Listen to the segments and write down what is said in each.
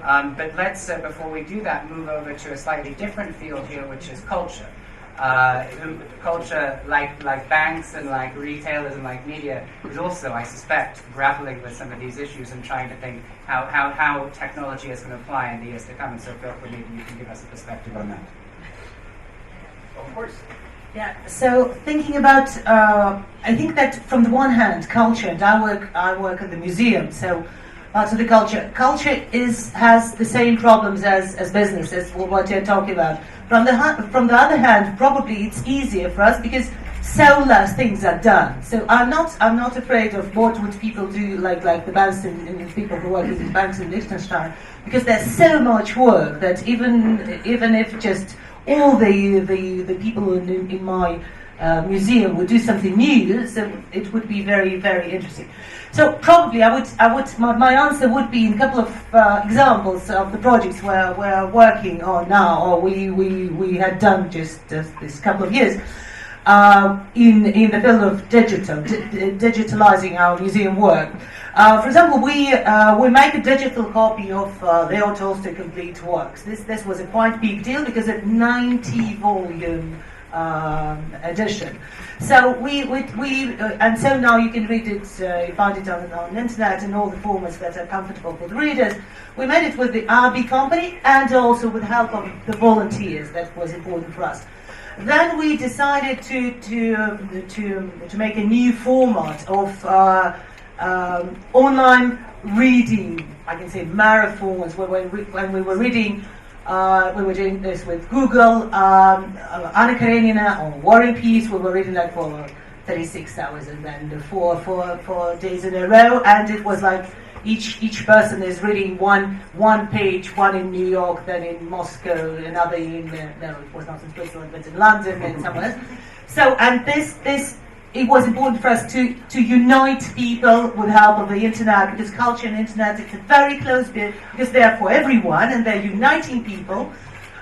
But let's, before we do that, move over to a slightly different field here, which is culture. Culture, like banks and like retailers and like media, is also, I suspect, grappling with some of these issues and trying to think how technology is going to apply in the years to come. And so, Phil, maybe you can give us a perspective on that. Of course. Yeah, so thinking about, I think that from the one hand, culture, and I work at the museum, so parts of the culture has the same problems as business, as what you're talking about. From the other hand, probably it's easier for us because so less things are done. So I'm not afraid of what would people do, like the banks and people who work in banks in Liechtenstein, because there's so much work that even if just all the people in my museum would do something new, so it would be very, very interesting. So probably my answer would be in a couple of examples of the projects we're working on now, or we had done just this couple of years in the field of digitalizing our museum work. For example, we make a digital copy of Leo Tolstoy complete works. This was a quite big deal because it's 90-volume edition. So and so now you can read it, you find it on the internet in all the formats that are comfortable for the readers. We made it with the RB company and also with the help of the volunteers. That was important for us. Then we decided to make a new format of online reading. I can say marathons when we were reading. We were doing this with Google, Anna Karenina on War and Peace. We were reading like for 36 hours and then four days in a row. And it was like each person is reading one page, one in New York, then in Moscow, another in no, it was not in Switzerland, but in London and somewhere else. So, and this. It was important for us to unite people with the help of the internet, because culture and internet is a very close bit, because they are for everyone and they're uniting people,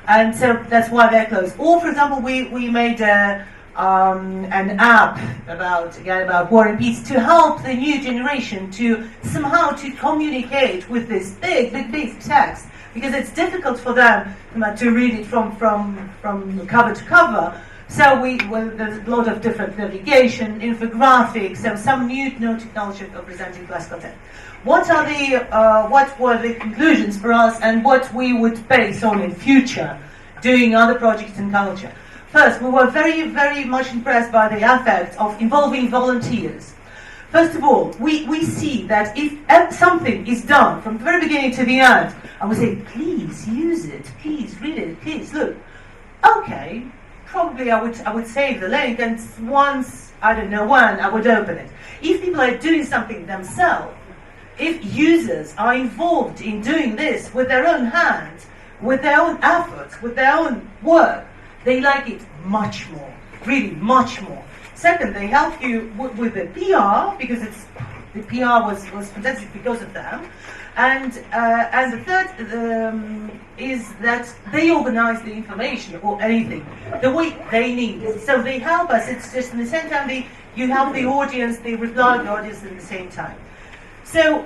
and so that's why they're close. Or, for example, we made an app about War and Peace to help the new generation to somehow to communicate with this big text, because it's difficult for them to read it from cover to cover. So there's a lot of different navigation, infographics, and some new technology of presenting class content. What were the conclusions for us, and what we would base on in future doing other projects in culture? First, we were very, very much impressed by the effect of involving volunteers. First of all, we see that if something is done from the very beginning to the end, and we say, please use it, please read it, please look, okay. Probably I would save the link, and once, I don't know when, I would open it. If people are doing something themselves, if users are involved in doing this with their own hands, with their own efforts, with their own work, they like it much more, really much more. Second, they help you with the PR, because the PR was fantastic because of them. And the third is that they organize the information or anything the way they need it. So they help us. It's just in the same time you help the audience, they reply to the audience at the same time. So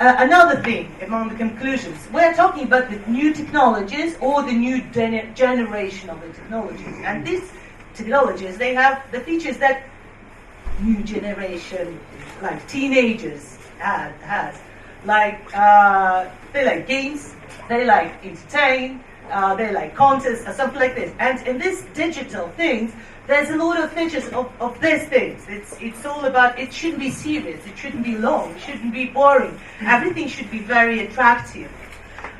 another thing among the conclusions, we're talking about the new technologies or the new generation of the technologies. And these technologies, they have the features that new generation, like teenagers, has. Like they like games, they like entertain, they like contests or something like this. And in these digital things, there's a lot of features of these things. It's all about, it shouldn't be serious, it shouldn't be long, it shouldn't be boring. Everything should be very attractive.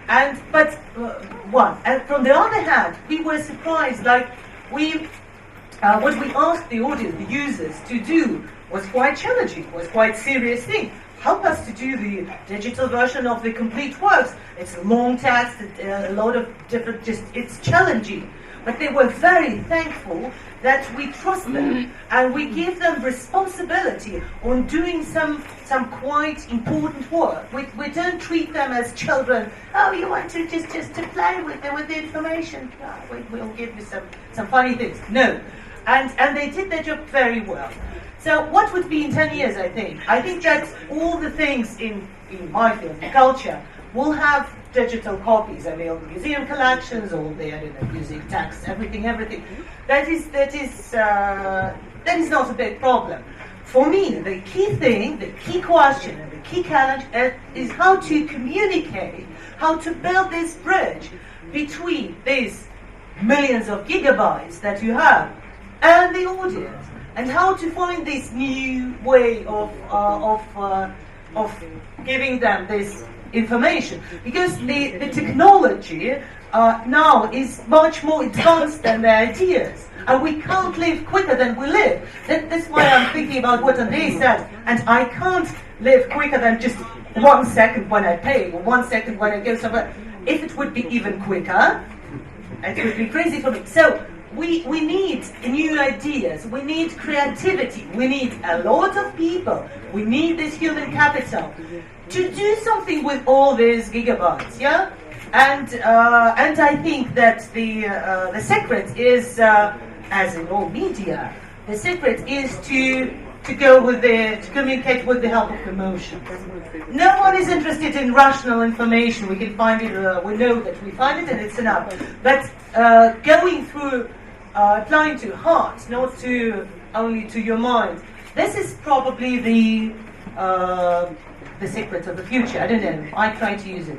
And from the other hand, we were surprised. Like what we asked the audience, the users, to do was quite challenging, was quite serious thing. Help us to do the digital version of the complete works. It's a long text, a lot of different, it's challenging. But they were very thankful that we trust them and we give them responsibility on doing some quite important work. We don't treat them as children. Oh, you want to just to play with the information? Oh, we'll give you some funny things. No. And they did their job very well. So what would be in 10 years, I think? I think that all the things in my field, in culture, will have digital copies, I mean, museum collections, all the, I don't know, music, text, everything. That is not a big problem. For me, the key thing, the key question, and the key challenge is how to communicate, how to build this bridge between these millions of gigabytes that you have and the audience, and how to find this new way of giving them this information, because the technology now is much more advanced than the ideas, and we can't live quicker than we live. That's why I'm thinking about what Andrei said, and I can't live quicker than just 1 second when I pay, or 1 second when I go somewhere. If it would be even quicker, it would be crazy for me. So we need new ideas, we need creativity, we need a lot of people, we need this human capital to do something with all these gigabytes, yeah? And I think that the secret is, as in all media, the secret is to communicate with the help of emotion. No one is interested in rational information. We can find it. We know that we find it, and it's enough. But going through, applying to heart, not to only to your mind. This is probably the secret of the future. I don't know. I try to use it.